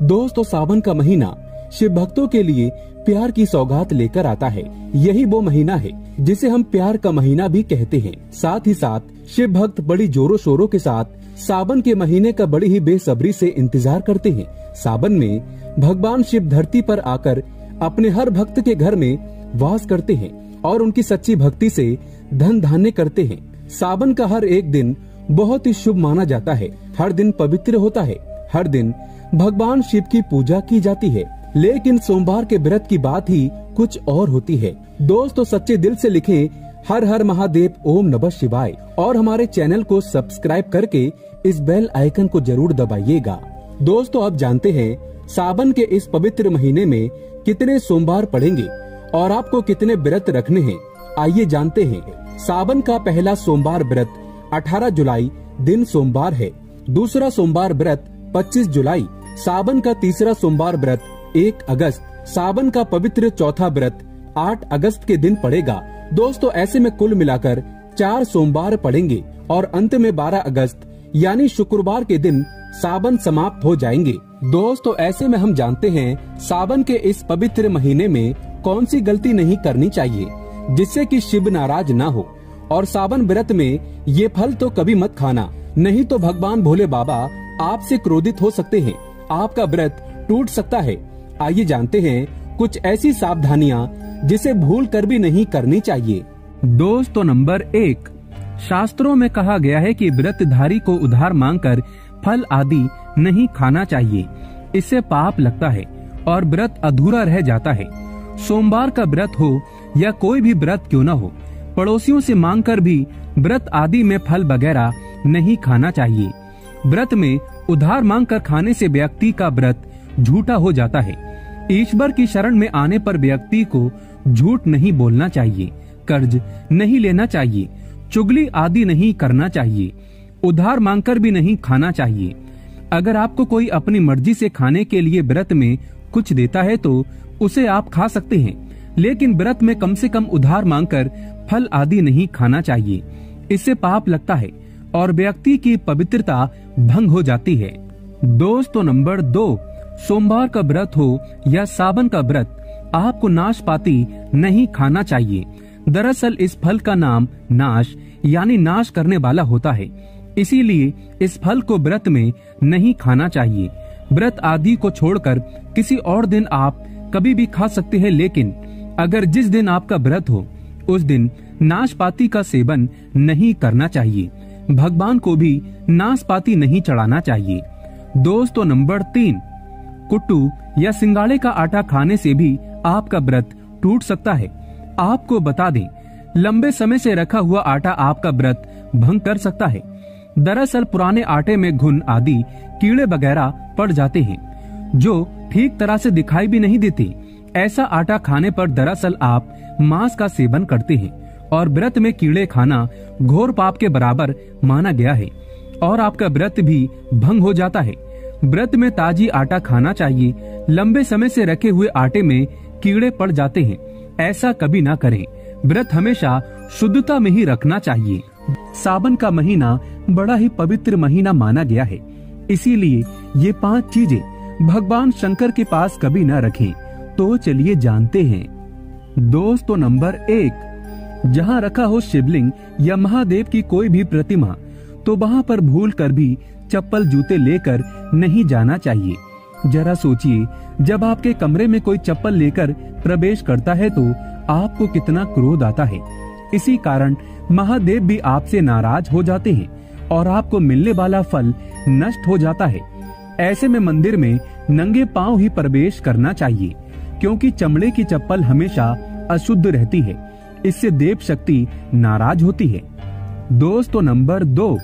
दोस्तों, सावन का महीना शिव भक्तों के लिए प्यार की सौगात लेकर आता है। यही वो महीना है जिसे हम प्यार का महीना भी कहते हैं। साथ ही साथ शिव भक्त बड़ी जोरों शोरों के साथ सावन के महीने का बड़ी ही बेसब्री से इंतजार करते हैं। सावन में भगवान शिव धरती पर आकर अपने हर भक्त के घर में वास करते हैं और उनकी सच्ची भक्ति से धन धान्य करते हैं। सावन का हर एक दिन बहुत ही शुभ माना जाता है। हर दिन पवित्र होता है। हर दिन भगवान शिव की पूजा की जाती है। लेकिन सोमवार के व्रत की बात ही कुछ और होती है। दोस्तों, सच्चे दिल से लिखें हर हर महादेव ओम नमः शिवाय और हमारे चैनल को सब्सक्राइब करके इस बेल आइकन को जरूर दबाइएगा। दोस्तों, अब जानते हैं सावन के इस पवित्र महीने में कितने सोमवार पड़ेंगे और आपको कितने व्रत रखने हैं। आइए जानते हैं। सावन का पहला सोमवार व्रत 18 जुलाई दिन सोमवार है। दूसरा सोमवार व्रत 25 जुलाई। सावन का तीसरा सोमवार व्रत 1 अगस्त। सावन का पवित्र चौथा व्रत 8 अगस्त के दिन पड़ेगा। दोस्तों, ऐसे में कुल मिलाकर 4 सोमवार पड़ेंगे और अंत में 12 अगस्त यानी शुक्रवार के दिन सावन समाप्त हो जाएंगे। दोस्तों, ऐसे में हम जानते हैं सावन के इस पवित्र महीने में कौन सी गलती नहीं करनी चाहिए जिससे कि शिव नाराज ना हो। और सावन व्रत में ये फल तो कभी मत खाना, नहीं तो भगवान भोले बाबा आपसे क्रोधित हो सकते हैं। आपका व्रत टूट सकता है। आइए जानते हैं कुछ ऐसी सावधानियां जिसे भूल कर भी नहीं चाहिए। दोस्तों, नंबर 1, शास्त्रों में कहा गया है कि व्रतधारी को उधार मांगकर फल आदि नहीं खाना चाहिए। इससे पाप लगता है और व्रत अधूरा रह जाता है। सोमवार का व्रत हो या कोई भी व्रत क्यों न हो, पड़ोसियों से मांगकर भी व्रत आदि में फल वगैरह नहीं खाना चाहिए। व्रत में उधार मांगकर खाने से व्यक्ति का व्रत झूठा हो जाता है। ईश्वर की शरण में आने पर व्यक्ति को झूठ नहीं बोलना चाहिए, कर्ज नहीं लेना चाहिए, चुगली आदि नहीं करना चाहिए, उधार मांगकर भी नहीं खाना चाहिए। अगर आपको कोई अपनी मर्जी से खाने के लिए व्रत में कुछ देता है तो उसे आप खा सकते हैं, लेकिन व्रत में कम से कम उधार मांगकर फल आदि नहीं खाना चाहिए। इससे पाप लगता है और व्यक्ति की पवित्रता भंग हो जाती है। दोस्तों, नंबर 2, सोमवार का व्रत हो या सावन का व्रत, आपको नाशपाती नहीं खाना चाहिए। दरअसल इस फल का नाम नाश यानी नाश करने वाला होता है, इसीलिए इस फल को व्रत में नहीं खाना चाहिए। व्रत आदि को छोड़कर किसी और दिन आप कभी भी खा सकते हैं, लेकिन अगर जिस दिन आपका व्रत हो उस दिन नाशपाती का सेवन नहीं करना चाहिए। भगवान को भी नाशपाती नहीं चढ़ाना चाहिए। दोस्तों, नंबर 3, कुट्टू या सिंगाड़े का आटा खाने से भी आपका व्रत टूट सकता है। आपको बता दें, लंबे समय से रखा हुआ आटा आपका व्रत भंग कर सकता है। दरअसल पुराने आटे में घुन आदि कीड़े वगैरह पड़ जाते हैं जो ठीक तरह से दिखाई भी नहीं देते। ऐसा आटा खाने पर दरअसल आप मांस का सेवन करते हैं और व्रत में कीड़े खाना घोर पाप के बराबर माना गया है और आपका व्रत भी भंग हो जाता है। व्रत में ताजी आटा खाना चाहिए। लंबे समय से रखे हुए आटे में कीड़े पड़ जाते हैं, ऐसा कभी ना करें। व्रत हमेशा शुद्धता में ही रखना चाहिए। सावन का महीना बड़ा ही पवित्र महीना माना गया है, इसीलिए ये 5 चीजें भगवान शंकर के पास कभी न रखें। तो चलिए जानते हैं। दोस्तों, नंबर 1, जहाँ रखा हो शिवलिंग या महादेव की कोई भी प्रतिमा तो वहाँ पर भूल कर भी चप्पल जूते लेकर नहीं जाना चाहिए। जरा सोचिए, जब आपके कमरे में कोई चप्पल लेकर प्रवेश करता है तो आपको कितना क्रोध आता है। इसी कारण महादेव भी आपसे नाराज हो जाते हैं और आपको मिलने वाला फल नष्ट हो जाता है। ऐसे में मंदिर में नंगे पांव ही प्रवेश करना चाहिए, क्योंकि चमड़े की चप्पल हमेशा अशुद्ध रहती है। इससे देव शक्ति नाराज होती है। दोस्तों, नंबर 2,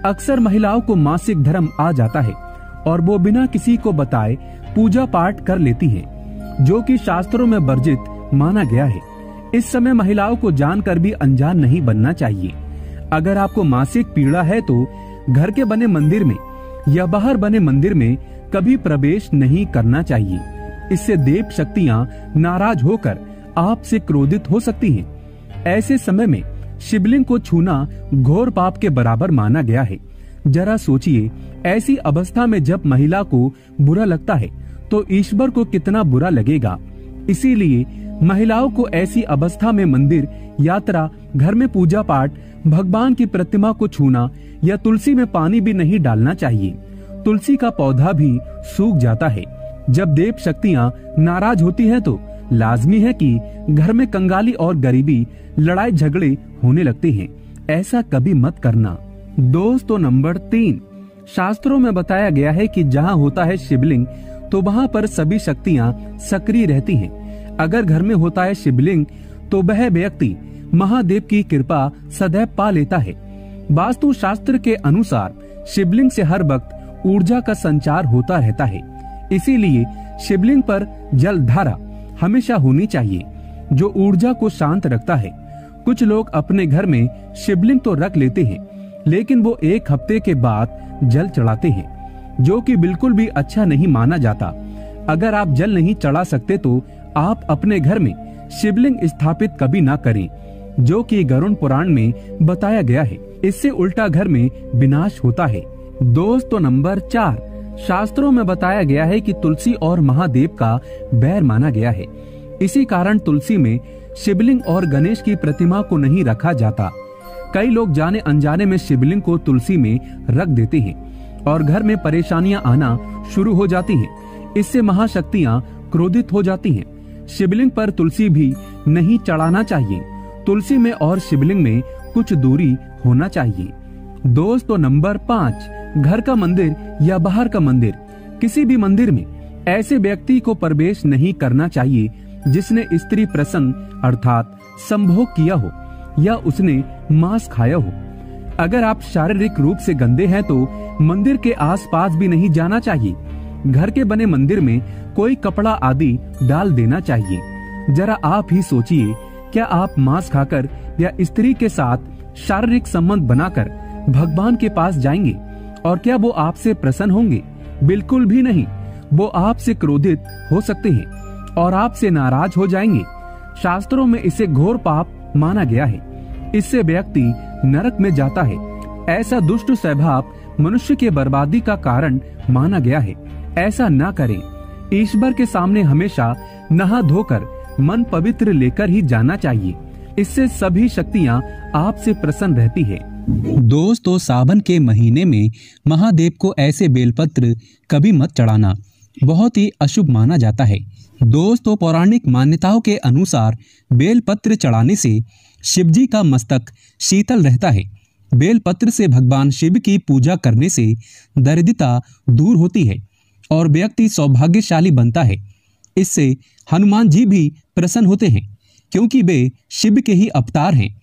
अक्सर महिलाओं को मासिक धर्म आ जाता है और वो बिना किसी को बताए पूजा पाठ कर लेती हैं, जो कि शास्त्रों में वर्जित माना गया है। इस समय महिलाओं को जानकर भी अनजान नहीं बनना चाहिए। अगर आपको मासिक पीड़ा है तो घर के बने मंदिर में या बाहर बने मंदिर में कभी प्रवेश नहीं करना चाहिए। इससे देव शक्तियां नाराज होकर आपसे क्रोधित हो सकती हैं। ऐसे समय में शिवलिंग को छूना घोर पाप के बराबर माना गया है। जरा सोचिए, ऐसी अवस्था में जब महिला को बुरा लगता है तो ईश्वर को कितना बुरा लगेगा। इसीलिए महिलाओं को ऐसी अवस्था में मंदिर, यात्रा, घर में पूजा पाठ, भगवान की प्रतिमा को छूना या तुलसी में पानी भी नहीं डालना चाहिए। तुलसी का पौधा भी सूख जाता है। जब देव शक्तियाँ नाराज होती हैं तो लाजमी है कि घर में कंगाली और गरीबी, लड़ाई झगड़े होने लगते हैं। ऐसा कभी मत करना। दोस्तों, नंबर 3, शास्त्रों में बताया गया है कि जहाँ होता है शिवलिंग तो वहाँ पर सभी शक्तियाँ सक्रिय रहती हैं। अगर घर में होता है शिवलिंग तो वह व्यक्ति महादेव की कृपा सदैव पा लेता है। वास्तु शास्त्र के अनुसार शिवलिंग से हर वक्त ऊर्जा का संचार होता रहता है। इसीलिए शिवलिंग पर जल धारा हमेशा होनी चाहिए, जो ऊर्जा को शांत रखता है। कुछ लोग अपने घर में शिवलिंग तो रख लेते हैं, लेकिन वो एक हफ्ते के बाद जल चढ़ाते हैं, जो कि बिल्कुल भी अच्छा नहीं माना जाता। अगर आप जल नहीं चढ़ा सकते तो आप अपने घर में शिवलिंग स्थापित कभी ना करें, जो कि गरुड़ पुराण में बताया गया है। इससे उल्टा घर में विनाश होता है। दोस्तों, नंबर 4, शास्त्रों में बताया गया है कि तुलसी और महादेव का बैर माना गया है। इसी कारण तुलसी में शिवलिंग और गणेश की प्रतिमा को नहीं रखा जाता। कई लोग जाने अनजाने में शिवलिंग को तुलसी में रख देते हैं और घर में परेशानियां आना शुरू हो जाती हैं। इससे महाशक्तियां क्रोधित हो जाती हैं। शिवलिंग पर तुलसी भी नहीं चढ़ाना चाहिए। तुलसी में और शिवलिंग में कुछ दूरी होना चाहिए। दोस्तों, नंबर 5, घर का मंदिर या बाहर का मंदिर, किसी भी मंदिर में ऐसे व्यक्ति को प्रवेश नहीं करना चाहिए जिसने स्त्री प्रसंग अर्थात संभोग किया हो या उसने मांस खाया हो। अगर आप शारीरिक रूप से गंदे हैं तो मंदिर के आसपास भी नहीं जाना चाहिए। घर के बने मंदिर में कोई कपड़ा आदि डाल देना चाहिए। जरा आप ही सोचिए, क्या आप मांस खाकर या स्त्री के साथ शारीरिक संबंध बनाकर भगवान के पास जाएंगे और क्या वो आपसे प्रसन्न होंगे? बिल्कुल भी नहीं। वो आपसे क्रोधित हो सकते हैं और आपसे नाराज हो जाएंगे। शास्त्रों में इसे घोर पाप माना गया है। इससे व्यक्ति नरक में जाता है। ऐसा दुष्ट स्वभाव मनुष्य के बर्बादी का कारण माना गया है। ऐसा न करें। ईश्वर के सामने हमेशा नहा धोकर मन पवित्र लेकर ही जाना चाहिए। इससे सभी शक्तियाँ आपसे प्रसन्न रहती है। दोस्तों, सावन के महीने में महादेव को ऐसे बेलपत्र कभी मत चढ़ाना, बहुत ही अशुभ माना जाता है। दोस्तों, पौराणिक मान्यताओं के अनुसार बेलपत्र चढ़ाने से शिवजी का मस्तक शीतल रहता है। बेलपत्र से भगवान शिव की पूजा करने से दरिद्रता दूर होती है और व्यक्ति सौभाग्यशाली बनता है। इससे हनुमान जी भी प्रसन्न होते हैं, क्योंकि वे शिव के ही अवतार हैं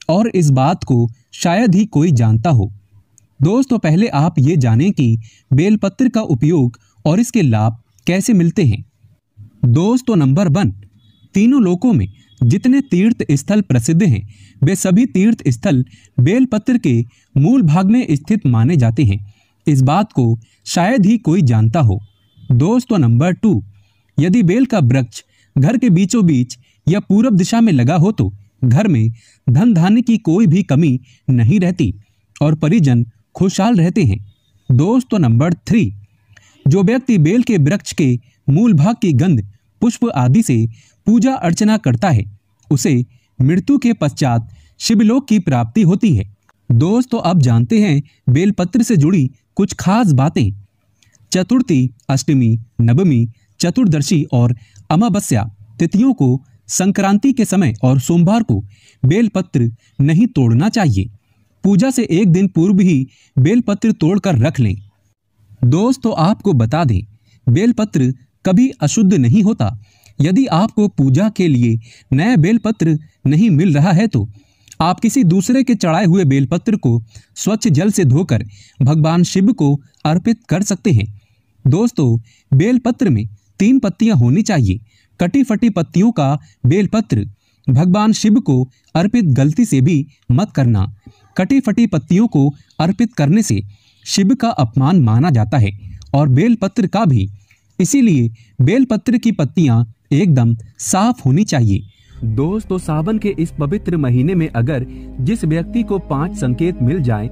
और इस बात को शायद ही कोई जानता हो। दोस्तों, पहले आप ये जानें कि बेलपत्र का उपयोग और इसके लाभ कैसे मिलते हैं। दोस्तों, नंबर 1, तीनों लोकों में जितने तीर्थ स्थल प्रसिद्ध हैं वे सभी तीर्थ स्थल बेलपत्र के मूल भाग में स्थित माने जाते हैं। इस बात को शायद ही कोई जानता हो। दोस्तों, नंबर 2, यदि बेल का वृक्ष घर के बीचों बीच या पूरब दिशा में लगा हो तो घर में धन धान्य की कोई भी कमी नहीं रहती और परिजन खुशहाल रहते हैं। दोस्तों, नंबर 3, जो व्यक्ति बेल के वृक्ष के मूल भाग की गंध, पुष्प आदि से पूजा अर्चना करता है उसे मृत्यु के पश्चात शिवलोक की प्राप्ति होती है। दोस्तों, अब जानते हैं बेलपत्र से जुड़ी कुछ खास बातें। चतुर्थी, अष्टमी, नवमी, चतुर्दशी और अमावस्या तिथियों को संक्रांति के समय और सोमवार को बेलपत्र नहीं तोड़ना चाहिए। पूजा से एक दिन पूर्व ही बेलपत्र तोड़कर रख लें। दोस्तों, आपको बता दें, बेलपत्र कभी अशुद्ध नहीं होता। यदि आपको पूजा के लिए नया बेलपत्र नहीं मिल रहा है तो आप किसी दूसरे के चढ़ाए हुए बेलपत्र को स्वच्छ जल से धोकर भगवान शिव को अर्पित कर सकते हैं। दोस्तों, बेलपत्र में 3 पत्तियां होनी चाहिए। कटी फटी पत्तियों का बेलपत्र भगवान शिव को अर्पित गलती से भी मत करना। कटी फटी पत्तियों को अर्पित करने से शिव का अपमान माना जाता है और बेलपत्र का भी। इसीलिए बेलपत्र की पत्तियां एकदम साफ होनी चाहिए। दोस्तों, सावन के इस पवित्र महीने में अगर जिस व्यक्ति को 5 संकेत मिल जाए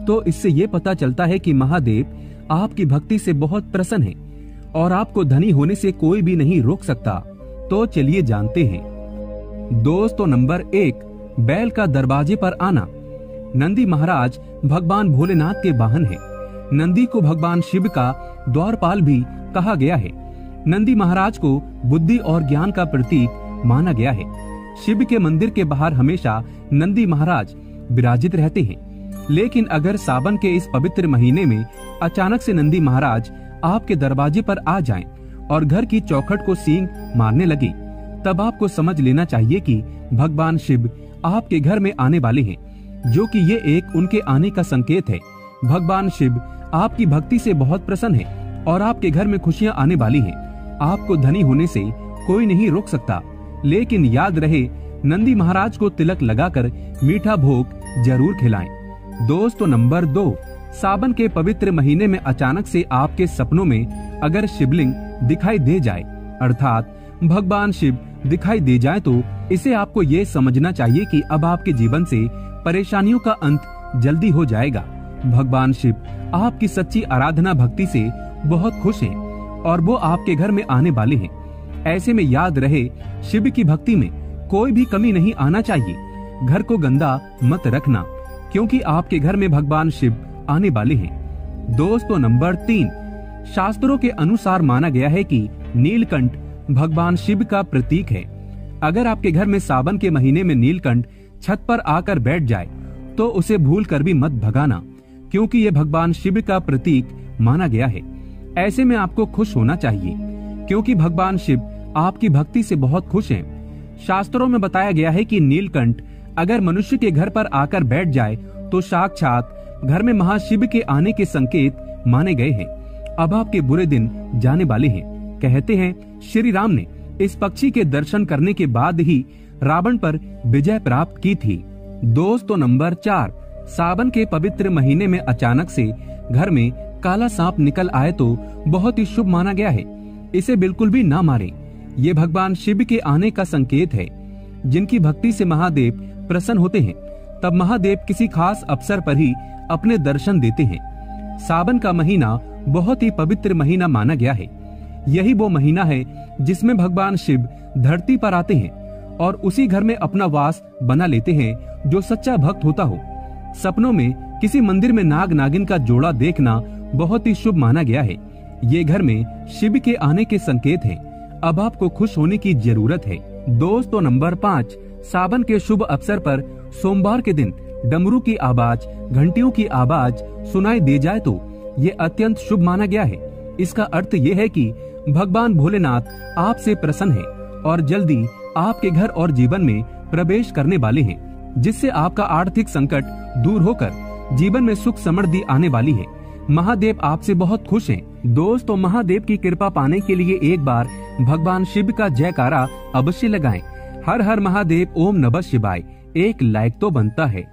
तो इससे ये पता चलता है कि महादेव आपकी भक्ति से बहुत प्रसन्न है और आपको धनी होने से कोई भी नहीं रोक सकता। तो चलिए जानते हैं। दोस्तों, नंबर 1, बैल का दरवाजे पर आना। नंदी महाराज भगवान भोलेनाथ के वाहन है। नंदी को भगवान शिव का द्वारपाल भी कहा गया है। नंदी महाराज को बुद्धि और ज्ञान का प्रतीक माना गया है। शिव के मंदिर के बाहर हमेशा नंदी महाराज विराजित रहते हैं। लेकिन अगर सावन के इस पवित्र महीने में अचानक से नंदी महाराज आपके दरवाजे पर आ जाएं और घर की चौखट को सींग मारने लगे, तब आपको समझ लेना चाहिए कि भगवान शिव आपके घर में आने वाले हैं, जो कि ये एक उनके आने का संकेत है। भगवान शिव आपकी भक्ति से बहुत प्रसन्न है और आपके घर में खुशियां आने वाली हैं। आपको धनी होने से कोई नहीं रोक सकता। लेकिन याद रहे, नंदी महाराज को तिलक लगाकर मीठा भोग जरूर खिलाएं। दोस्तों, नंबर 2, सावन के पवित्र महीने में अचानक से आपके सपनों में अगर शिवलिंग दिखाई दे जाए, अर्थात भगवान शिव दिखाई दे जाए, तो इसे आपको ये समझना चाहिए कि अब आपके जीवन से परेशानियों का अंत जल्दी हो जाएगा। भगवान शिव आपकी सच्ची आराधना भक्ति से बहुत खुश हैं और वो आपके घर में आने वाले हैं। ऐसे में याद रहे, शिव की भक्ति में कोई भी कमी नहीं आना चाहिए। घर को गंदा मत रखना, क्योंकि आपके घर में भगवान शिव आने वाले हैं। दोस्तों, नंबर 3, शास्त्रों के अनुसार माना गया है कि नीलकंठ भगवान शिव का प्रतीक है। अगर आपके घर में सावन के महीने में नीलकंठ छत पर आकर बैठ जाए, तो उसे भूल कर भी मत भगाना, क्योंकि ये भगवान शिव का प्रतीक माना गया है। ऐसे में आपको खुश होना चाहिए, क्योंकि भगवान शिव आपकी भक्ति से बहुत खुश हैं। शास्त्रों में बताया गया है कि नीलकंठ अगर मनुष्य के घर पर आकर बैठ जाए, तो साक्षात घर में महाशिव के आने के संकेत माने गए हैं। अब आपके बुरे दिन जाने वाले हैं। कहते हैं, श्री राम ने इस पक्षी के दर्शन करने के बाद ही रावण पर विजय प्राप्त की थी। दोस्तों, नंबर 4, सावन के पवित्र महीने में अचानक से घर में काला सांप निकल आए तो बहुत ही शुभ माना गया है। इसे बिल्कुल भी ना मारें। ये भगवान शिव के आने का संकेत है। जिनकी भक्ति से महादेव प्रसन्न होते हैं, तब महादेव किसी खास अवसर पर ही अपने दर्शन देते हैं। सावन का महीना बहुत ही पवित्र महीना माना गया है। यही वो महीना है जिसमें भगवान शिव धरती पर आते हैं और उसी घर में अपना वास बना लेते हैं जो सच्चा भक्त होता हो। सपनों में किसी मंदिर में नाग नागिन का जोड़ा देखना बहुत ही शुभ माना गया है। ये घर में शिव के आने के संकेत हैं। अब आपको खुश होने की जरूरत है। दोस्तों, नंबर 5, सावन के शुभ अवसर पर सोमवार के दिन डमरू की आवाज, घंटियों की आवाज सुनाई दे जाए तो ये अत्यंत शुभ माना गया है। इसका अर्थ ये है कि भगवान भोलेनाथ आपसे प्रसन्न है और जल्दी आपके घर और जीवन में प्रवेश करने वाले हैं, जिससे आपका आर्थिक संकट दूर होकर जीवन में सुख समृद्धि आने वाली है। महादेव आपसे बहुत खुश हैं। दोस्तों, महादेव की कृपा पाने के लिए एक बार भगवान शिव का जयकारा अवश्य लगाएं। हर हर महादेव, ओम नमः शिवाय। एक लाइक तो बनता है।